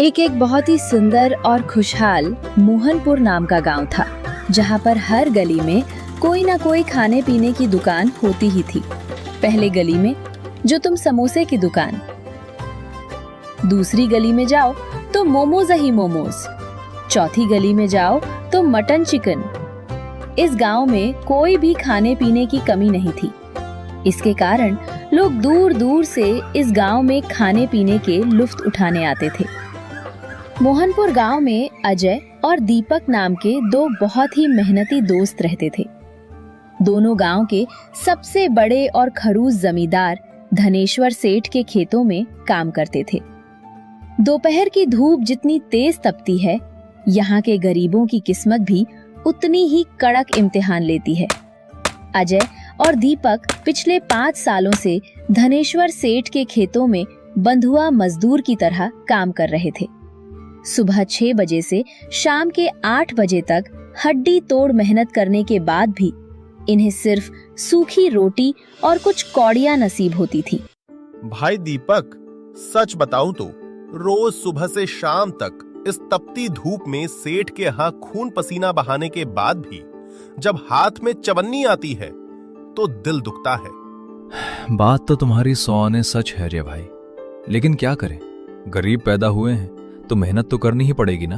एक बहुत ही सुंदर और खुशहाल मोहनपुर नाम का गांव था, जहां पर हर गली में कोई ना कोई खाने पीने की दुकान होती ही थी। पहले गली में जो तुम समोसे की दुकान, दूसरी गली में जाओ तो मोमोज ही मोमोज, चौथी गली में जाओ तो मटन चिकन। इस गांव में कोई भी खाने पीने की कमी नहीं थी। इसके कारण लोग दूर दूर से इस गांव में खाने पीने के लुत्फ उठाने आते थे। मोहनपुर गांव में अजय और दीपक नाम के दो बहुत ही मेहनती दोस्त रहते थे। दोनों गांव के सबसे बड़े और खड़ूस जमींदार धनेश्वर सेठ के खेतों में काम करते थे। दोपहर की धूप जितनी तेज तपती है, यहाँ के गरीबों की किस्मत भी उतनी ही कड़क इम्तिहान लेती है। अजय और दीपक पिछले 5 सालों से धनेश्वर सेठ के खेतों में बंधुआ मजदूर की तरह काम कर रहे थे। सुबह 6 बजे से शाम के 8 बजे तक हड्डी तोड़ मेहनत करने के बाद भी इन्हें सिर्फ सूखी रोटी और कुछ कौड़ियां नसीब होती थी। भाई दीपक, सच बताऊं तो रोज सुबह से शाम तक इस तपती धूप में सेठ के यहाँ खून पसीना बहाने के बाद भी जब हाथ में चवन्नी आती है तो दिल दुखता है। बात तो तुम्हारी 100 आने सच है रे भाई, लेकिन क्या करें, गरीब पैदा हुए हैं तो मेहनत तो करनी ही पड़ेगी ना।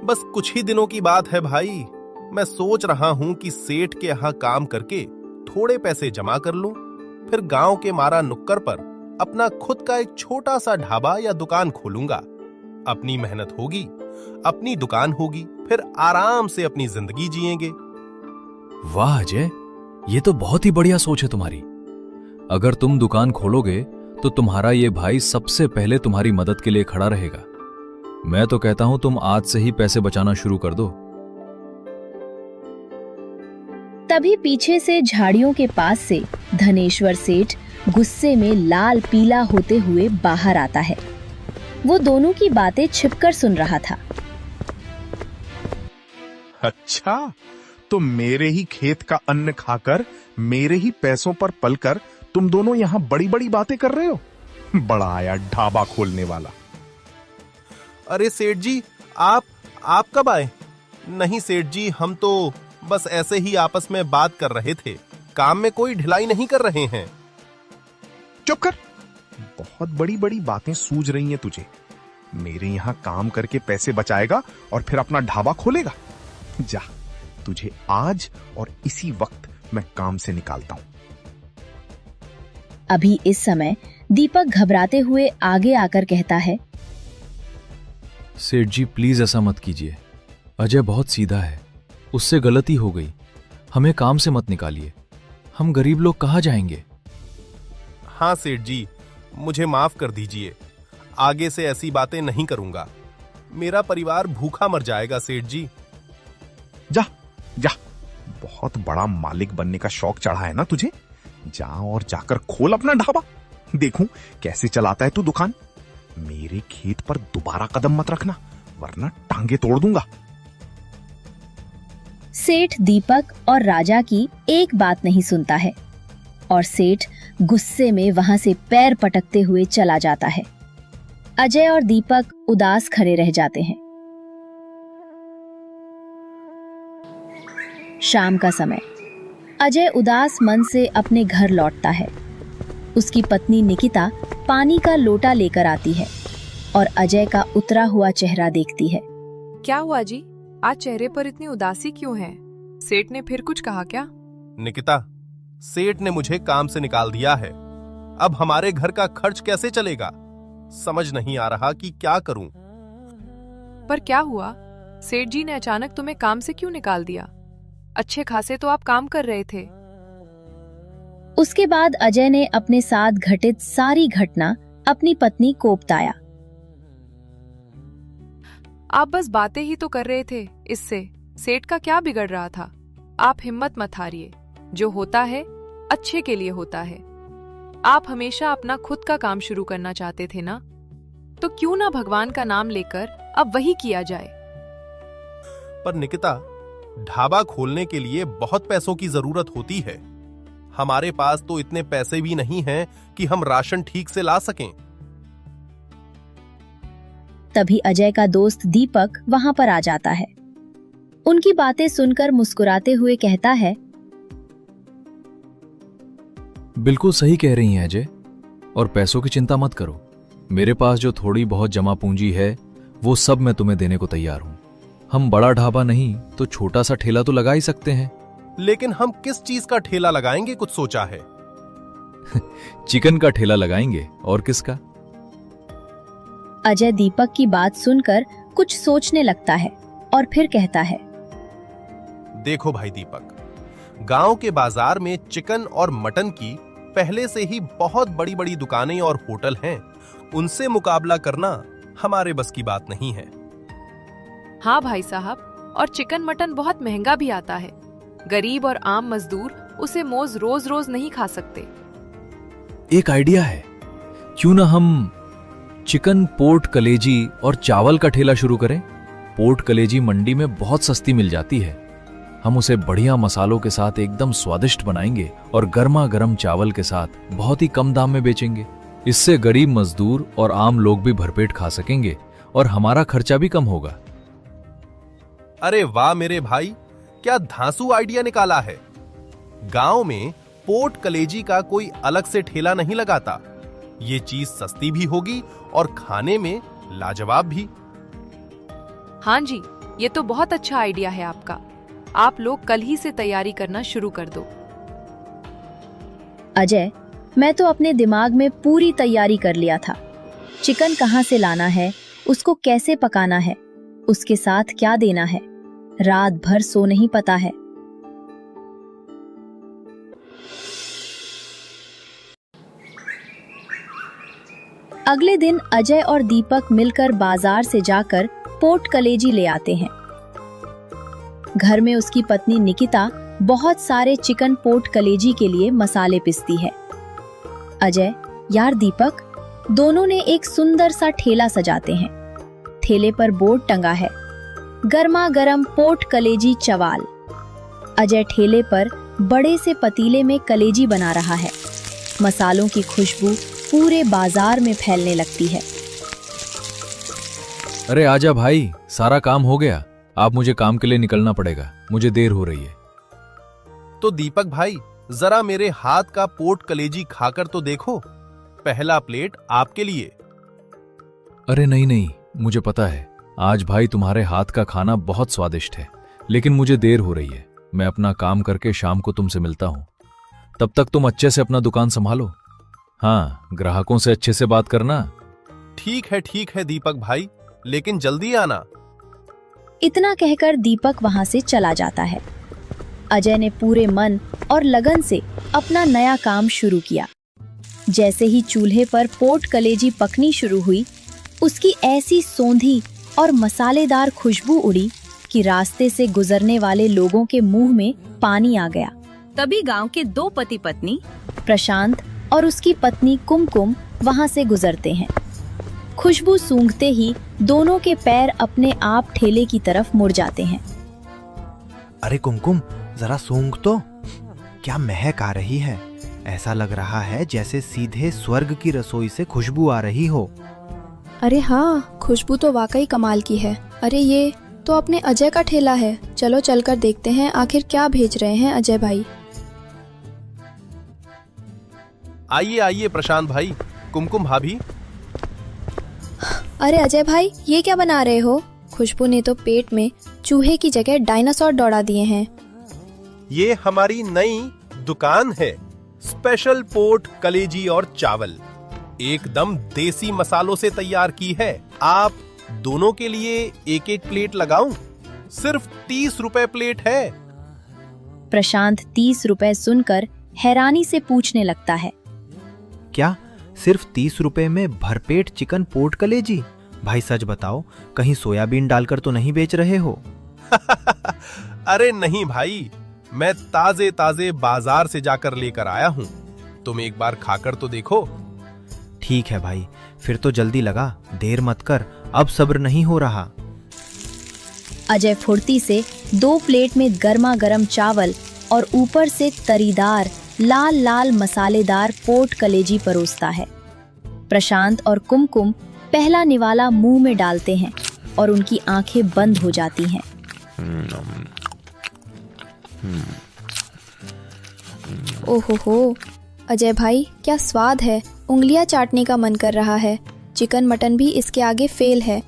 बस कुछ ही दिनों की बात है भाई। मैं सोच रहा हूं कि सेठ के यहाँ काम करके थोड़े पैसे जमा कर लूं, फिर गांव के मारा नुक्कर पर अपना खुद का एक छोटा सा ढाबा या दुकान खोलूंगा। अपनी मेहनत होगी, अपनी दुकान होगी, फिर आराम से अपनी जिंदगी जिएंगे। वाह अजय, ये तो बहुत ही बढ़िया सोच है तुम्हारी। अगर तुम दुकान खोलोगे तो तुम्हारा ये भाई सबसे पहले तुम्हारी मदद के लिए खड़ा रहेगा। मैं तो कहता हूं तुम आज से ही पैसे बचाना शुरू कर दो। तभी पीछे से झाड़ियों के पास से धनेश्वर सेठ गुस्से में लाल पीला होते हुए बाहर आता है। वो दोनों की बातें छिपकर सुन रहा था। अच्छा, तो मेरे ही खेत का अन्न खाकर, मेरे ही पैसों पर पलकर तुम दोनों यहाँ बड़ी बड़ी बातें कर रहे हो। बड़ा आया ढाबा खोलने वाला। अरे सेठ जी, आप कब आए? नहीं सेठ जी, हम तो बस ऐसे ही आपस में बात कर रहे थे, काम में कोई ढिलाई नहीं कर रहे हैं। चुप कर, बहुत बड़ी बड़ी बातें सूझ रही हैं तुझे। मेरे यहां काम करके पैसे बचाएगा और फिर अपना ढाबा खोलेगा। जा, तुझे आज और इसी वक्त मैं काम से निकालता हूं। अभी इस समय दीपक घबराते हुए आगे आकर कहता है, सेठ जी प्लीज ऐसा मत कीजिए। अजय बहुत सीधा है, उससे गलती हो गई। हमें काम से मत निकालिए, हम गरीब लोग कहां जाएंगे। हाँ सेठ जी, मुझे माफ कर दीजिए। आगे से ऐसी बातें नहीं करूंगा। मेरा परिवार भूखा मर जाएगा सेठ जी। जा जा, बहुत बड़ा मालिक बनने का शौक चढ़ा है ना तुझे। जा और जाकर खोल अपना ढाबा, देखूं कैसे चलाता है तू दुकान। मेरे खेत पर दोबारा कदम मत रखना, वरना टांगे तोड़ दूंगा। सेठ दीपक और राजा की एक बात नहीं सुनता है और सेठ गुस्से में वहां से पैर पटकते हुए चला जाता है। अजय और दीपक उदास खड़े रह जाते हैं। शाम का समय, अजय उदास मन से अपने घर लौटता है। उसकी पत्नी निकिता पानी का लोटा लेकर आती है और अजय का उतरा हुआ चेहरा देखती है। क्या हुआ जी, आज चेहरे पर इतनी उदासी क्यों है? सेठ ने फिर कुछ कहा क्या? निकिता, सेठ ने मुझे काम से निकाल दिया है। अब हमारे घर का खर्च कैसे चलेगा? समझ नहीं आ रहा कि क्या करूं। पर क्या हुआ? सेठ जी ने अचानक तुम्हें काम से क्यों निकाल दिया? अच्छे खासे तो आप काम कर रहे थे। उसके बाद अजय ने अपने साथ घटित सारी घटना अपनी पत्नी को बताया। आप बस बातें ही तो कर रहे थे, इससे सेठ का क्या बिगड़ रहा था? आप हिम्मत मत हारिए, जो होता है अच्छे के लिए होता है। आप हमेशा अपना खुद का काम शुरू करना चाहते थे ना, तो क्यों ना भगवान का नाम लेकर अब वही किया जाए। पर निकिता, ढाबा खोलने के लिए बहुत पैसों की जरूरत होती है। हमारे पास तो इतने पैसे भी नहीं हैं कि हम राशन ठीक से ला सकें। तभी अजय का दोस्त दीपक वहां पर आ जाता है। उनकी बातें सुनकर मुस्कुराते हुए कहता है, बिल्कुल सही कह रही हैं अजय, और पैसों की चिंता मत करो। मेरे पास जो थोड़ी बहुत जमा पूंजी है वो सब मैं तुम्हें देने को तैयार हूं। हम बड़ा ढाबा नहीं तो छोटा सा ठेला तो लगा ही सकते हैं। लेकिन हम किस चीज का ठेला लगाएंगे, कुछ सोचा है? चिकन का ठेला लगाएंगे, और किसका? अजय दीपक की बात सुनकर कुछ सोचने लगता है और फिर कहता है, देखो भाई दीपक, गांव के बाजार में चिकन और मटन की पहले से ही बहुत बड़ी बड़ी दुकानें और होटल हैं। उनसे मुकाबला करना हमारे बस की बात नहीं है। हाँ भाई साहब, और चिकन मटन बहुत महंगा भी आता है। गरीब और आम मजदूर उसे रोज रोज नहीं खा सकते। एक आइडिया है, क्यों ना हम चिकन पोर्ट कलेजी और चावल का ठेला शुरू करें। पोर्ट कलेजी मंडी में बहुत सस्ती मिल जाती है। हम उसे बढ़िया मसालों के साथ एकदम स्वादिष्ट बनाएंगे और गर्मा गर्म चावल के साथ बहुत ही कम दाम में बेचेंगे। इससे गरीब मजदूर और आम लोग भी भरपेट खा सकेंगे और हमारा खर्चा भी कम होगा। अरे वाह मेरे भाई, क्या धांसू आइडिया निकाला है। गांव में पोर्ट कलेजी का कोई अलग से ठेला नहीं लगाता। ये चीज सस्ती भी होगी और खाने में लाजवाब भी। हाँ जी, ये तो बहुत अच्छा आइडिया है आपका। आप लोग कल ही से तैयारी करना शुरू कर दो। अजय, मैं तो अपने दिमाग में पूरी तैयारी कर लिया था। चिकन कहाँ से लाना है, उसको कैसे पकाना है, उसके साथ क्या देना है, रात भर सो नहीं पता है। अगले दिन अजय और दीपक मिलकर बाजार से जाकर पोर्ट कलेजी ले आते हैं। घर में उसकी पत्नी निकिता बहुत सारे चिकन पोर्ट कलेजी के लिए मसाले पीसती है। अजय, यार दीपक, दोनों ने एक सुंदर सा ठेला सजाते हैं। ठेले पर बोर्ड टंगा है, गर्मा गर्म पोर्ट कलेजी चवाल। अजय ठेले पर बड़े से पतीले में कलेजी बना रहा है। मसालों की खुशबू पूरे बाजार में फैलने लगती है। अरे आजा भाई, सारा काम हो गया। आप मुझे काम के लिए निकलना पड़ेगा, मुझे देर हो रही है। तो दीपक भाई, जरा मेरे हाथ का पोर्ट कलेजी खाकर तो देखो। पहला प्लेट आपके लिए। अरे नहीं नहीं, मुझे पता है आज भाई तुम्हारे हाथ का खाना बहुत स्वादिष्ट है, लेकिन मुझे देर हो रही है। मैं अपना काम करके शाम को तुमसे मिलता हूं। तब तक तुम अच्छे से अपना दुकान संभालो। हाँ, ग्राहकों से अच्छे से बात करना। ठीक है दीपक भाई, लेकिन जल्दी आना। इतना कहकर दीपक वहां से चला जाता है। अजय ने पूरे मन और लगन से अपना नया काम शुरू किया। जैसे ही चूल्हे पर पोर्ट कलेजी पकनी शुरू हुई, उसकी ऐसी सौंधी और मसालेदार खुशबू उड़ी कि रास्ते से गुजरने वाले लोगों के मुंह में पानी आ गया। तभी गांव के दो पति पत्नी प्रशांत और उसकी पत्नी कुमकुम वहां से गुजरते हैं। खुशबू सूंघते ही दोनों के पैर अपने आप ठेले की तरफ मुड़ जाते हैं। अरे कुमकुम, जरा सूंघ तो, क्या महक आ रही है। ऐसा लग रहा है जैसे सीधे स्वर्ग की रसोई से खुशबू आ रही हो। अरे हाँ, खुशबू तो वाकई कमाल की है। अरे ये तो अपने अजय का ठेला है। चलो चलकर देखते हैं आखिर क्या भेज रहे हैं अजय भाई। आइए आइए प्रशांत भाई, कुमकुम भाभी। अरे अजय भाई, ये क्या बना रहे हो? खुशबू ने तो पेट में चूहे की जगह डायनासोर दौड़ा दिए हैं। ये हमारी नई दुकान है, स्पेशल पोर्ट कलेजी और चावल, एकदम देसी मसालों से तैयार की है। आप दोनों के लिए एक एक प्लेट लगाऊं? सिर्फ 30 रुपए प्लेट है। प्रशांत 30 रुपए सुनकर हैरानी से पूछने लगता है, क्या सिर्फ 30 रुपए में भरपेट चिकन पोर्ट कलेजी? भाई सच बताओ, कहीं सोयाबीन डालकर तो नहीं बेच रहे हो? अरे नहीं भाई, मैं ताजे ताजे बाजार से जाकर लेकर आया हूं। तुम एक बार खाकर तो देखो। ठीक है भाई, फिर तो जल्दी लगा, देर मत कर, अब सब्र नहीं हो रहा। अजय फुर्ती से 2 प्लेट में गर्मा गर्म चावल और ऊपर से तरीदार लाल लाल मसालेदार पोर्ट कलेजी परोसता है। प्रशांत और कुमकुम पहला निवाला मुंह में डालते हैं और उनकी आंखें बंद हो जाती हैं। ओहो, अजय भाई क्या स्वाद है, उंगलियां चाटने का मन कर रहा है। चिकन मटन भी इसके आगे फेल है।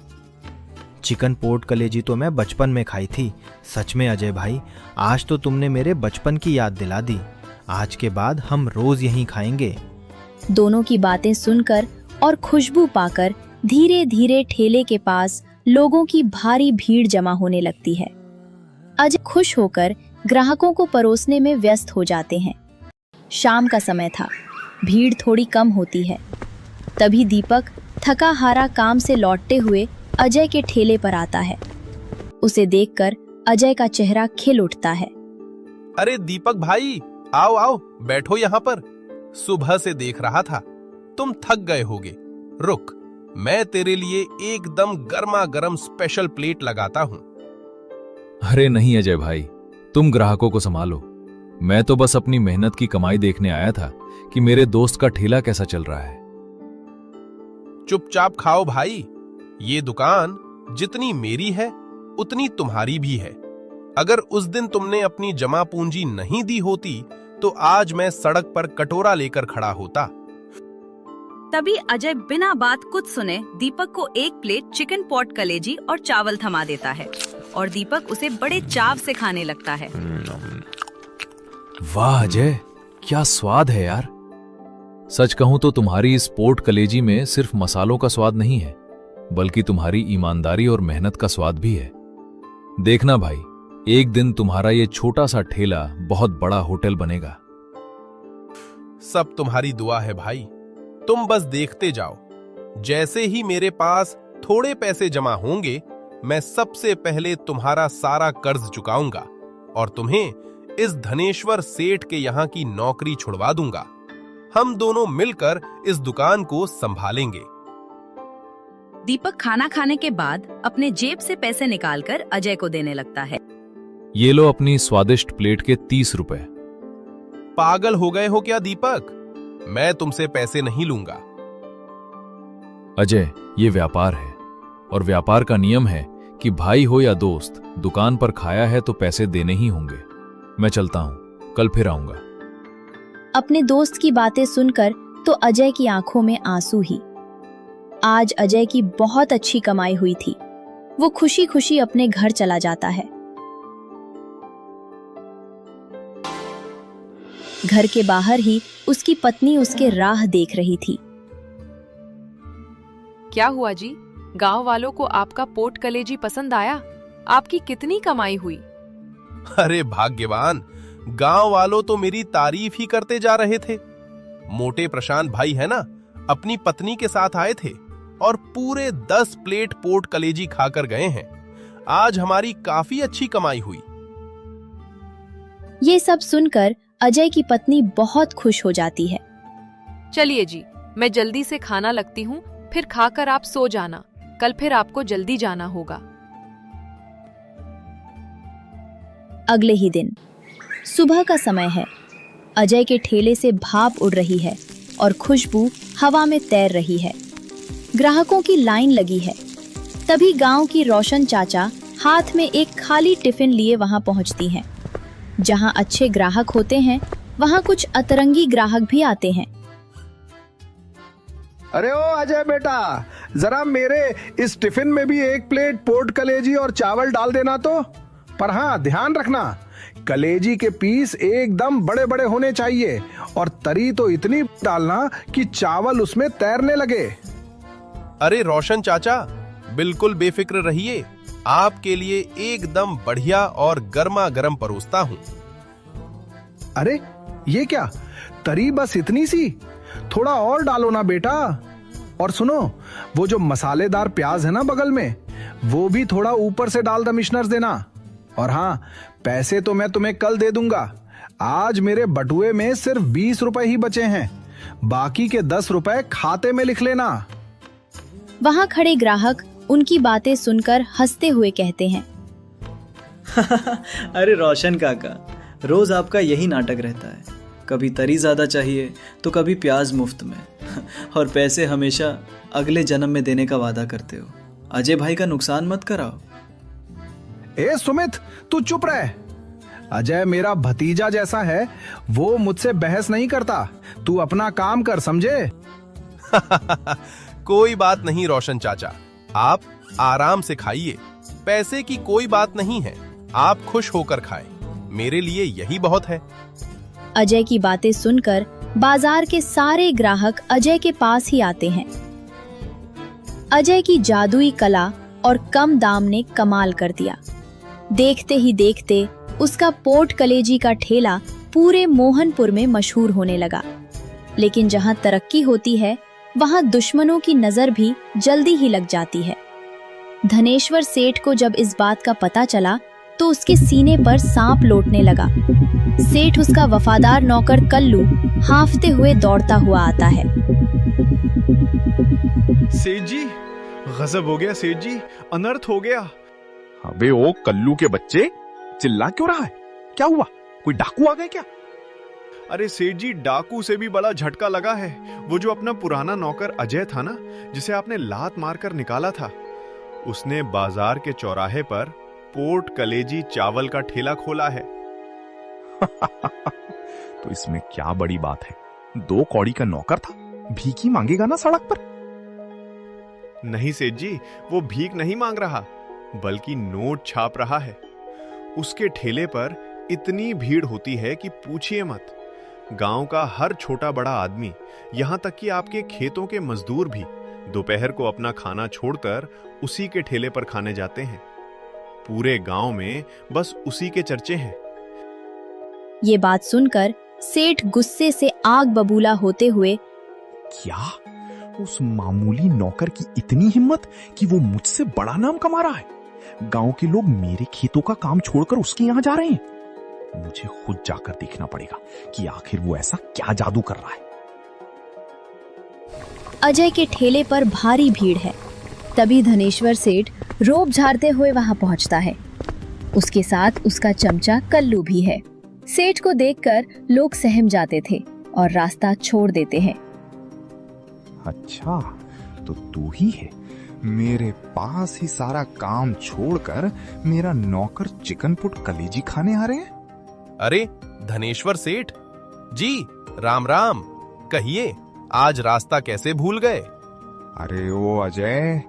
चिकन पोर्ट कलेजी तो मैं बचपन में खाई थी। सच में अजय भाई, आज तो तुमने मेरे बचपन की याद दिला दी। आज के बाद हम रोज यहीं खाएंगे। दोनों की बातें सुनकर और खुशबू पाकर धीरे धीरे ठेले के पास लोगों की भारी भीड़ जमा होने लगती है। अजय खुश होकर ग्राहकों को परोसने में व्यस्त हो जाते हैं। शाम का समय था, भीड़ थोड़ी कम होती है। तभी दीपक थका हारा काम से लौटते हुए अजय के ठेले पर आता है। उसे देखकर अजय का चेहरा खिल उठता है। अरे दीपक भाई, आओ आओ, बैठो यहाँ पर। सुबह से देख रहा था, तुम थक गए होगे। रुक, मैं तेरे लिए एकदम गर्मा गर्म स्पेशल प्लेट लगाता हूँ। अरे नहीं अजय भाई, तुम ग्राहकों को संभालो। मैं तो बस अपनी मेहनत की कमाई देखने आया था कि मेरे दोस्त का ठेला कैसा चल रहा है। चुपचाप खाओ भाई। ये दुकान जितनी मेरी है उतनी तुम्हारी भी है। अगर उस दिन तुमने अपनी जमा पूंजी नहीं दी होती तो आज मैं सड़क पर कटोरा लेकर खड़ा होता। तभी अजय बिना बात कुछ सुने दीपक को एक प्लेट चिकन पॉट कलेजी और चावल थमा देता है और दीपक उसे बड़े चाव से खाने लगता है। वाह अजय, क्या स्वाद है यार। सच कहूं तो तुम्हारी इस पोर्ट कलेजी में सिर्फ मसालों का स्वाद नहीं है, बल्कि तुम्हारी ईमानदारी और मेहनत का स्वाद भी है। देखना भाई, एक दिन तुम्हारा ये छोटा सा ठेला बहुत बड़ा होटल बनेगा। सब तुम्हारी दुआ है भाई, तुम बस देखते जाओ। जैसे ही मेरे पास थोड़े पैसे जमा होंगे, मैं सबसे पहले तुम्हारा सारा कर्ज चुकाऊंगा और तुम्हें इस धनेश्वर सेठ के यहाँ की नौकरी छुड़वा दूंगा। हम दोनों मिलकर इस दुकान को संभालेंगे। दीपक खाना खाने के बाद अपने जेब से पैसे निकालकर अजय को देने लगता है। ये लो अपनी स्वादिष्ट प्लेट के 30 रुपए। पागल हो गए हो क्या दीपक? मैं तुमसे पैसे नहीं लूंगा। अजय, ये व्यापार है और व्यापार का नियम है कि भाई हो या दोस्त, दुकान पर खाया है तो पैसे देने ही होंगे। मैं चलता हूं, कल फिर आऊंगा। अपने दोस्त की बातें सुनकर तो अजय की आंखों में आंसू ही। आज अजय की बहुत अच्छी कमाई हुई थी। वो खुशी खुशी अपने घर चला जाता है। घर के बाहर ही उसकी पत्नी उसके राह देख रही थी। क्या हुआ जी? गांव वालों को आपका पोर्ट कलेजी पसंद आया? आपकी कितनी कमाई हुई? अरे भाग्यवान, गांव वालों तो मेरी तारीफ ही करते जा रहे थे। मोटे प्रशांत भाई है ना, अपनी पत्नी के साथ आए थे और पूरे 10 प्लेट पोर्ट कलेजी खाकर गए हैं। आज हमारी काफी अच्छी कमाई हुई। ये सब सुनकर अजय की पत्नी बहुत खुश हो जाती है। चलिए जी, मैं जल्दी से खाना लगती हूँ, फिर खाकर आप सो जाना। कल फिर आपको जल्दी जाना होगा। अगले ही दिन सुबह का समय है। अजय के ठेले से भाप उड़ रही है और खुशबू हवा में तैर रही है। ग्राहकों की लाइन लगी है। तभी गांव की रोशन चाचा हाथ में एक खाली टिफिन लिए वहां पहुंचती हैं। जहां अच्छे ग्राहक होते हैं, वहां कुछ अतरंगी ग्राहक भी आते हैं। अरे ओ अजय बेटा, जरा मेरे इस टिफिन में भी एक प्लेट पोर्ट कलेजी और चावल डाल देना तो। पर हाँ, ध्यान रखना, कलेजी के पीस एकदम बड़े बड़े होने चाहिए और तरी तो इतनी डालना कि चावल उसमें तैरने लगे। अरे रोशन चाचा, बिल्कुल बेफिक्र रहिए, आपके लिए एकदम बढ़िया और गर्मा गर्म परोसता हूँ। अरे ये क्या, तरी बस इतनी सी? थोड़ा और डालो ना बेटा। और सुनो, वो जो मसालेदार प्याज है ना बगल में, वो भी थोड़ा ऊपर से डाल कमिश्नर देना। और हाँ, पैसे तो मैं तुम्हें कल दे दूंगा। आज मेरे बटुए में सिर्फ 20 रुपए ही बचे हैं, बाकी के 10 रुपए खाते में लिख लेना। वहां खड़े ग्राहक उनकी बातें सुनकर हंसते हुए कहते हैं, अरे रोशन काका, रोज आपका यही नाटक रहता है। कभी तरी ज्यादा चाहिए तो कभी प्याज मुफ्त में। और पैसे हमेशा अगले जन्म में देने का वादा करते हो। अजय भाई का नुकसान मत कराओ। ए सुमित, तू चुप रह। अजय मेरा भतीजा जैसा है, वो मुझसे बहस नहीं करता। तू अपना काम कर, समझे? कोई बात नहीं रोशन चाचा, आप आराम से खाइए। पैसे की कोई बात नहीं है, आप खुश होकर खाएं, मेरे लिए यही बहुत है। अजय की बातें सुनकर बाजार के सारे ग्राहक अजय के पास ही आते हैं। अजय की जादुई कला और कम दाम ने कमाल कर दिया। देखते ही देखते उसका पोर्ट कलेजी का ठेला पूरे मोहनपुर में मशहूर होने लगा। लेकिन जहां तरक्की होती है, वहां दुश्मनों की नजर भी जल्दी ही लग जाती है। धनेश्वर सेठ को जब इस बात का पता चला तो उसके सीने पर सांप लौटने लगा। सेठ उसका वफादार नौकर कल्लू हांफते हुए दौड़ता हुआ आता है। सेठ जी, गजब हो गया सेठ जी, अनर्थ हो गया। अबे ओ कल्लू के बच्चे, चिल्ला क्यों रहा है? क्या हुआ? कोई डाकू आ गए क्या? अरे सेठ जी, डाकू से भी बड़ा झटका लगा है। वो जो अपना पुराना नौकर अजय था ना, जिसे आपने लात मारकर निकाला था, उसने बाजार के चौराहे पर पोर्ट कलेजी चावल का ठेला खोला है। तो इसमें क्या बड़ी बात है? 2 कौड़ी का नौकर था, भीख ही मांगेगा ना सड़क पर? नहीं सेठ जी, वो भीख नहीं मांग रहा, बल्कि नोट छाप रहा है। उसके ठेले पर इतनी भीड़ होती है कि पूछिए मत। गांव का हर छोटा बड़ा आदमी, यहां तक कि आपके खेतों के मजदूर भी दोपहर को अपना खाना छोड़कर उसी के ठेले पर खाने जाते हैं। पूरे गांव में बस उसी के चर्चे हैं। ये बात सुनकर सेठ गुस्से से आग बबूला होते हुए, क्या उस मामूली नौकर की इतनी हिम्मत कि वो मुझसे बड़ा नाम कमा रहा है? गांव के लोग मेरे खेतों का काम छोड़कर उसके यहां जा रहे हैं। मुझे खुद जाकर देखना पड़ेगा कि आखिर वो ऐसा क्या जादू कर रहा है। अजय के ठेले पर भारी भीड़ है। तभी धनेश्वर सेठ रोब झाड़ते हुए वहां पहुंचता है। उसके साथ उसका चमचा कल्लू भी है। सेठ को देखकर लोग सहम जाते थे और रास्ता छोड़ देते हैं। अच्छा, तो तू ही है। मेरे पास ही सारा काम छोड़कर मेरा नौकर चिकन पुट कलेजी खाने आ रहे हैं। अरे धनेश्वर सेठ जी, राम राम। कहिए, आज रास्ता कैसे भूल गए? अरे ओ अजय,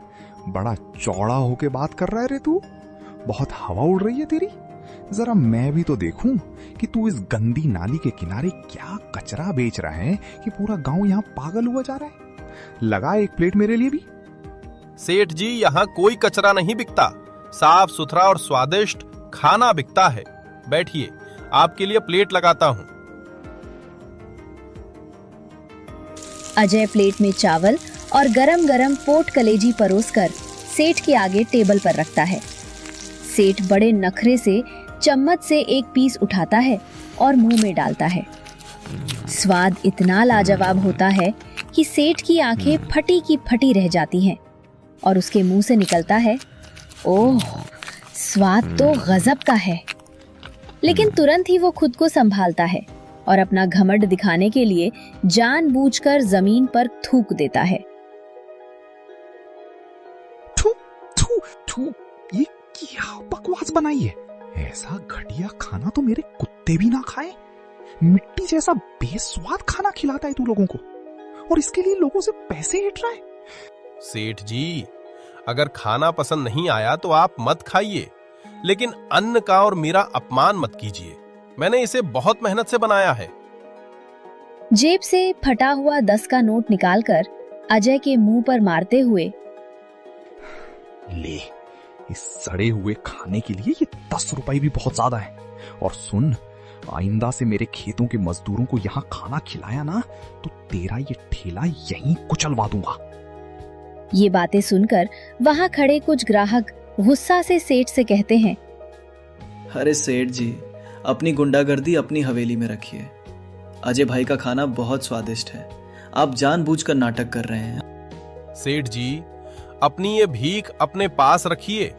बड़ा चौड़ा होके बात कर रहा है रे तू। बहुत हवा उड़ रही है तेरी। जरा मैं भी तो देखूं कि तू इस गंदी नाली के किनारे क्या कचरा बेच रहा है कि पूरा गांव यहाँ पागल हुआ जा रहा है। लगा एक प्लेट मेरे लिए भी। सेठ जी, यहाँ कोई कचरा नहीं बिकता, साफ सुथरा और स्वादिष्ट खाना बिकता है। बैठिए, आपके लिए प्लेट लगाता हूँ। अजय प्लेट में चावल और गरम गरम पोर्ट कलेजी परोसकर सेठ के आगे टेबल पर रखता है। सेठ बड़े नखरे से चम्मच से एक पीस उठाता है और मुंह में डालता है। स्वाद इतना लाजवाब होता है कि सेठ की आंखें फटी की फटी रह जाती हैं और उसके मुंह से निकलता है, ओह, स्वाद तो गजब का है। लेकिन तुरंत ही वो खुद को संभालता है और अपना घमंड दिखाने के लिए जानबूझकर जमीन पर थूक देता है। थू थू थू, ये क्या बकवास बनाई है? ऐसा घटिया खाना तो मेरे कुत्ते भी ना खाएं। मिट्टी जैसा बेस्वाद खाना खिलाता है तू लोगों को, और इसके लिए लोगों से पैसे ऐंठ रहा है। सेठ जी, अगर खाना पसंद नहीं आया तो आप मत खाइए, लेकिन अन्न का और मेरा अपमान मत कीजिए। मैंने इसे बहुत मेहनत से बनाया है। जेब से फटा हुआ 10 का नोट निकालकर अजय के मुंह पर मारते हुए, ले, इस सड़े हुए खाने के लिए ये 10 रुपए भी बहुत ज्यादा है। और सुन, आइंदा से मेरे खेतों के मजदूरों को यहाँ खाना खिलाया ना तो तेरा ये ठेला यहीं कुचलवा दूंगा। ये बातें सुनकर वहां खड़े कुछ ग्राहक गुस्सा से सेठ से कहते हैं, अरे सेठ जी, अपनी गुंडागर्दी अपनी हवेली में रखिए। अजय भाई का खाना बहुत स्वादिष्ट है, आप जानबूझकर नाटक कर रहे हैं। सेठ जी, अपनी ये भीख अपने पास रखिए।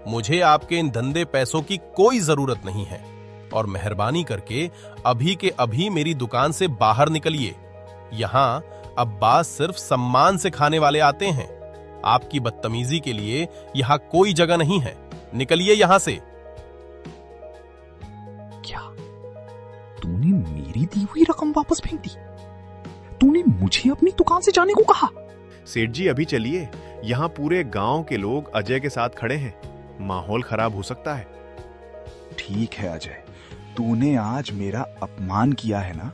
मुझे आपके इन धंधे पैसों की कोई जरूरत नहीं है, और मेहरबानी करके अभी के अभी मेरी दुकान से बाहर निकलिए। यहाँ अब्बास सिर्फ सम्मान से खाने वाले आते हैं। आपकी बदतमीजी के लिए यहां कोई जगह नहीं है। निकलिए यहां से। क्या तूने मेरी दी हुई रकम वापस फेंक दी? तूने मुझे अपनी दुकान से जाने को कहा? सेठ जी अभी चलिए, यहाँ पूरे गांव के लोग अजय के साथ खड़े हैं, माहौल खराब हो सकता है। ठीक है अजय, तूने आज मेरा अपमान किया है ना?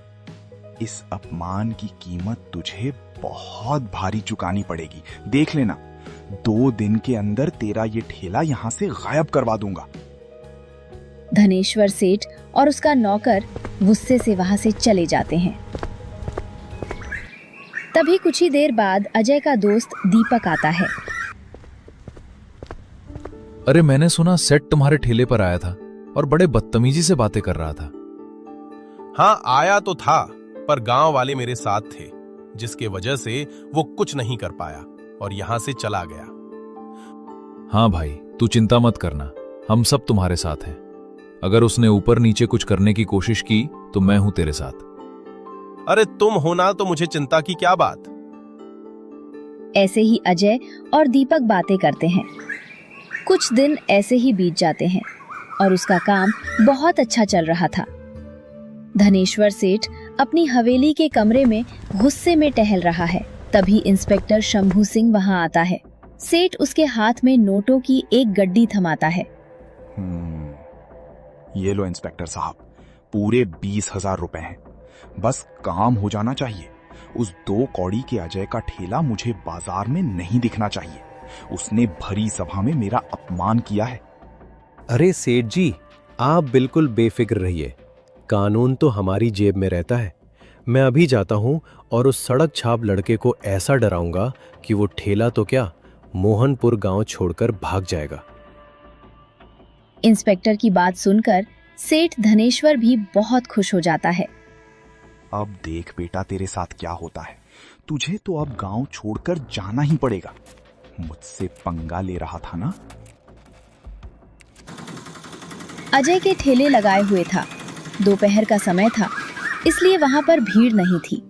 इस अपमान की कीमत तुझे बहुत भारी चुकानी पड़ेगी। देख लेना, 2 दिन के अंदर तेरा ये ठेला यहां से गायब करवा दूंगा। धनेश्वर सेठ और उसका नौकर गुस्से से वहां से चले जाते हैं। तभी कुछ ही देर बाद अजय का दोस्त दीपक आता है। अरे मैंने सुना सेठ तुम्हारे ठेले पर आया था और बड़े बदतमीजी से बातें कर रहा था। हाँ आया तो था, पर गांव वाले मेरे साथ थे, जिसके वजह से वो कुछ नहीं कर पाया और यहां से चला गया। हाँ भाई, तू चिंता मत करना, हम सब तुम्हारे साथ हैं। अगर उसने ऊपर नीचे कुछ करने की कोशिश की तो मैं हूं तेरे साथ। अरे तुम होना तो मुझे चिंता की क्या बात। ऐसे ही अजय और दीपक बातें करते हैं। कुछ दिन ऐसे ही बीत जाते हैं और उसका काम बहुत अच्छा चल रहा था। धनेश्वर सेठ अपनी हवेली के कमरे में गुस्से में टहल रहा है। तभी इंस्पेक्टर शंभू सिंह वहां आता है। सेठ उसके हाथ में नोटों की एक गड्डी थमाता है। ये लो इंस्पेक्टर साहब, पूरे 20,000 रुपए हैं। बस काम हो जाना चाहिए। उस 2 कौड़ी के अजय का ठेला मुझे बाजार में नहीं दिखना चाहिए। उसने भरी सभा में मेरा अपमान किया है। अरे सेठ जी, आप बिल्कुल बेफिक्र रहिए, कानून तो हमारी जेब में रहता है। मैं अभी जाता हूं और उस सड़क छाप लड़के को ऐसा डराऊंगा कि वो ठेला तो क्या, मोहनपुर गांव छोड़कर भाग जाएगा। इंस्पेक्टर की बात सुनकर सेठ धनेश्वर भी बहुत खुश हो जाता है। अब देख बेटा तेरे साथ क्या होता है। तुझे तो अब गांव छोड़कर जाना ही पड़ेगा। मुझसे पंगा ले रहा था ना? अजय के ठेले लगाए हुए था। दोपहर का समय था, इसलिए वहां पर भीड़ नहीं थी।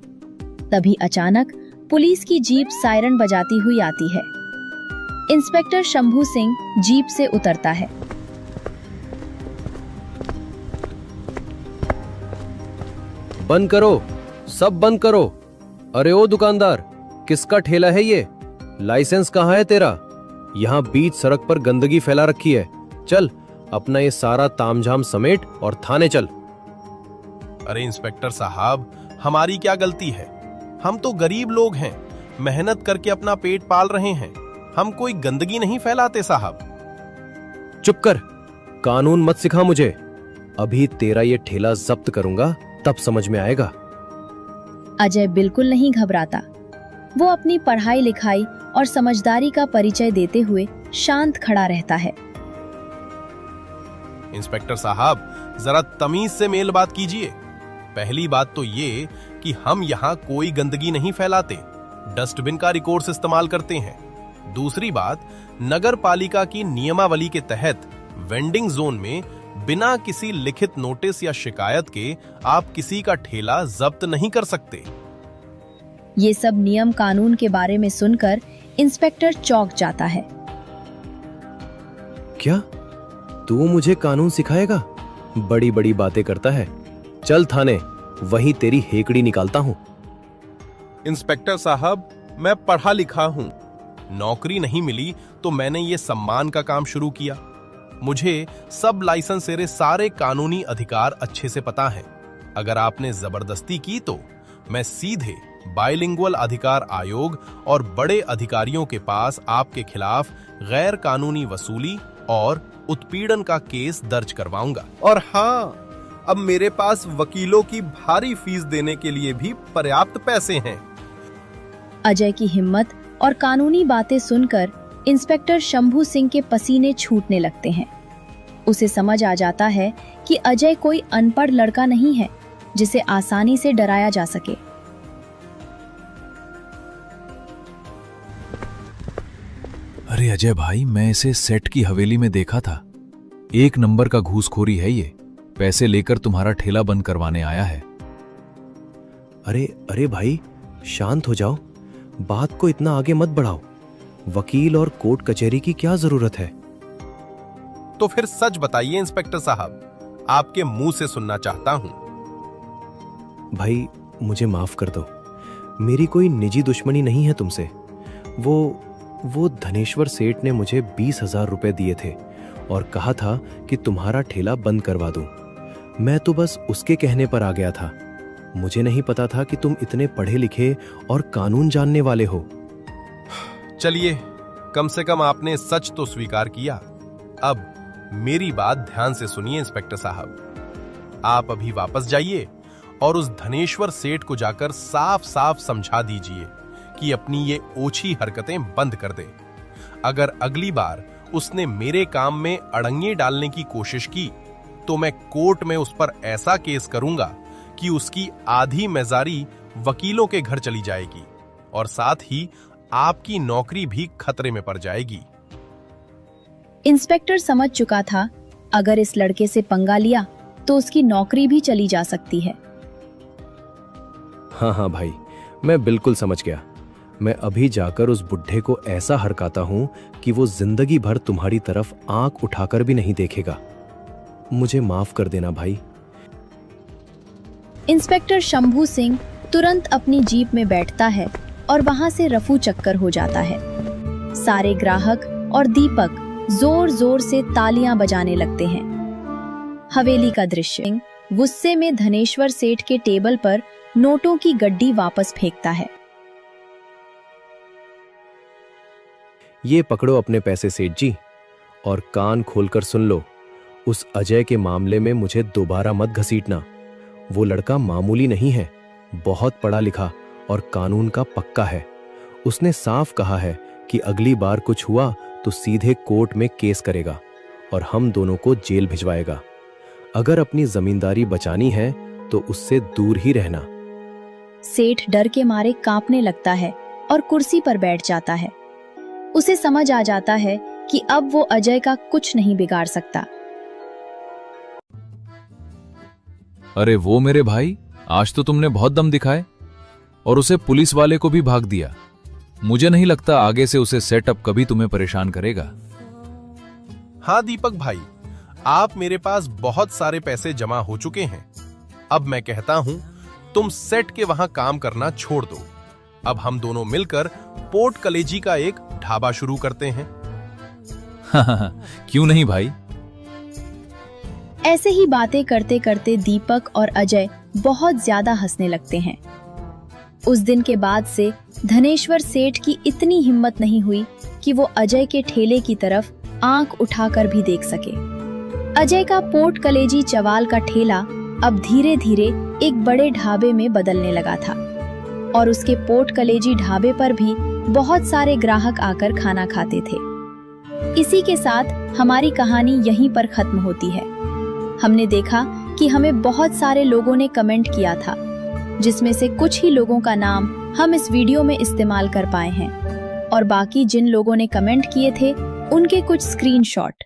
तभी अचानक पुलिस की जीप सायरन बजाती हुई आती है। इंस्पेक्टर शंभू सिंह जीप से उतरता है। बंद करो, सब बंद करो। अरे ओ दुकानदार, किसका ठेला है ये? लाइसेंस कहाँ है तेरा? यहाँ बीच सड़क पर गंदगी फैला रखी है। चल अपना ये सारा तामझाम समेट और थाने चल। अरे इंस्पेक्टर साहब, हमारी क्या गलती है? हम तो गरीब लोग हैं, मेहनत करके अपना पेट पाल रहे हैं। हम कोई गंदगी नहीं फैलाते साहब। चुप कर, कानून मत सिखा मुझे। अभी तेरा ये ठेला जब्त करूंगा, तब समझ में आएगा। अजय बिल्कुल नहीं घबराता। वो अपनी पढ़ाई लिखाई और समझदारी का परिचय देते हुए शांत खड़ा रहता है। इंस्पेक्टर साहब, जरा तमीज से मेल बात कीजिए। पहली बात तो ये कि हम यहाँ कोई गंदगी नहीं फैलाते, डस्टबिन का रिकोर्स इस्तेमाल करते हैं। दूसरी बात, नगर पालिका की नियमावली के तहत वेंडिंग जोन में बिना किसी लिखित नोटिस या शिकायत के आप किसी का ठेला जब्त नहीं कर सकते। ये सब नियम कानून के बारे में सुनकर इंस्पेक्टर चौंक जाता है। क्या तू मुझे कानून सिखाएगा? बड़ी बड़ी बातें करता है। चल थाने, वहीं तेरी हेकड़ी निकालता हूं। इंस्पेक्टर साहब, मैं पढ़ा लिखा हूं। नौकरी नहीं मिली तो मैंने ये सम्मान का काम शुरू किया। मुझे सब लाइसेंस से सारे कानूनी अधिकार अच्छे से पता है। अगर आपने जबरदस्ती की तो मैं सीधे बाइलिंगुअल अधिकार आयोग और बड़े अधिकारियों के पास आपके खिलाफ गैर कानूनी वसूली और उत्पीड़न का केस दर्ज करवाऊंगा। और हाँ, अब मेरे पास वकीलों की भारी फीस देने के लिए भी पर्याप्त पैसे हैं। अजय की हिम्मत और कानूनी बातें सुनकर इंस्पेक्टर शंभू सिंह के पसीने छूटने लगते हैं। उसे समझ आ जाता है कि अजय कोई अनपढ़ लड़का नहीं है जिसे आसानी से डराया जा सके। अरे अजय भाई, मैं इसे सेठ की हवेली में देखा था। 1 नंबर का घूसखोरी है ये। पैसे लेकर तुम्हारा ठेला बंद करवाने आया है। अरे भाई, शांत हो जाओ, बात को इतना आगे मत बढ़ाओ। वकील और कोर्ट कचहरी की क्या जरूरत है? तो फिर सच बताइए इंस्पेक्टर साहब, आपके मुंह से सुनना चाहता हूं। भाई मुझे माफ कर दो, मेरी कोई निजी दुश्मनी नहीं है तुमसे। वो धनेश्वर सेठ ने मुझे 20,000 रुपए दिए थे और कहा था कि तुम्हारा ठेला बंद करवा दूं। मैं तो बस उसके कहने पर आ गया था। मुझे नहीं पता था कि तुम इतने पढ़े लिखे और कानून जानने वाले हो। चलिए, कम से कम आपने सच तो स्वीकार किया। अब मेरी बात ध्यान से सुनिए इंस्पेक्टर साहब। आप अभी वापस जाइए और उस धनेश्वर सेठ को जाकर साफ साफ समझा दीजिए कि अपनी ये ओछी हरकतें बंद कर दे। अगर अगली बार उसने मेरे काम में अड़ंगे डालने की कोशिश की तो मैं कोर्ट में उस पर ऐसा केस करूंगा कि उसकी आधी मेजारी वकीलों के घर चली जाएगी और साथ ही आपकी नौकरी भी खतरे में पड़ जाएगी। इंस्पेक्टर समझ चुका था अगर इस लड़के से पंगा लिया तो उसकी नौकरी भी चली जा सकती है। हाँ भाई, मैं बिल्कुल समझ गया। मैं अभी जाकर उस बुढ़े को ऐसा हरकाता हूं कि वो जिंदगी भर तुम्हारी तरफ आंख उठाकर भी नहीं देखेगा। मुझे माफ कर देना भाई। इंस्पेक्टर शंभू सिंह तुरंत अपनी जीप में बैठता है और वहां से रफू चक्कर हो जाता है। सारे ग्राहक और दीपक जोर जोर से तालियां बजाने लगते हैं। हवेली का दृश्य। गुस्से में धनेश्वर सेठ के टेबल पर नोटों की गड्डी वापस फेंकता है। ये पकड़ो अपने पैसे सेठ जी, और कान खोलकर सुन लो, उस अजय के मामले में मुझे दोबारा मत घसीटना। वो लड़का मामूली नहीं है, बहुत पढ़ा लिखा और कानून का पक्का है। उसने साफ कहा है कि अगली बार कुछ हुआ तो सीधे कोर्ट में केस करेगा और हम दोनों को जेल भिजवाएगा। अगर अपनी जमींदारी बचानी है तो उससे दूर ही रहना। सेठ डर के मारे कांपने लगता है और कुर्सी पर बैठ जाता है। उसे समझ आ जाता है कि अब वो अजय का कुछ नहीं बिगाड़ सकता। अरे वो मेरे भाई, आज तो तुमने बहुत दम दिखाए और उसे पुलिस वाले को भी भाग दिया। मुझे नहीं लगता आगे से उसे सेटअप कभी तुम्हें परेशान करेगा। हाँ दीपक भाई, आप मेरे पास बहुत सारे पैसे जमा हो चुके हैं। अब मैं कहता हूं तुम सेट के वहां काम करना छोड़ दो। अब हम दोनों मिलकर पोर्ट कलेजी का एक ढाबा शुरू करते हैं। क्यों नहीं भाई। ऐसे ही बातें करते करते दीपक और अजय बहुत ज्यादा हंसने लगते हैं। उस दिन के बाद से धनेश्वर सेठ की इतनी हिम्मत नहीं हुई कि वो अजय के ठेले की तरफ आंख उठाकर भी देख सके। अजय का पोर्ट कलेजी चवाल का ठेला अब धीरे धीरे एक बड़े ढाबे में बदलने लगा था और उसके पोर्ट कलेजी ढाबे पर भी बहुत सारे ग्राहक आकर खाना खाते थे। इसी के साथ हमारी कहानी यहीं पर खत्म होती है। हमने देखा कि हमें बहुत सारे लोगों ने कमेंट किया था, जिसमें से कुछ ही लोगों का नाम हम इस वीडियो में इस्तेमाल कर पाए हैं और बाकी जिन लोगों ने कमेंट किए थे उनके कुछ स्क्रीनशॉट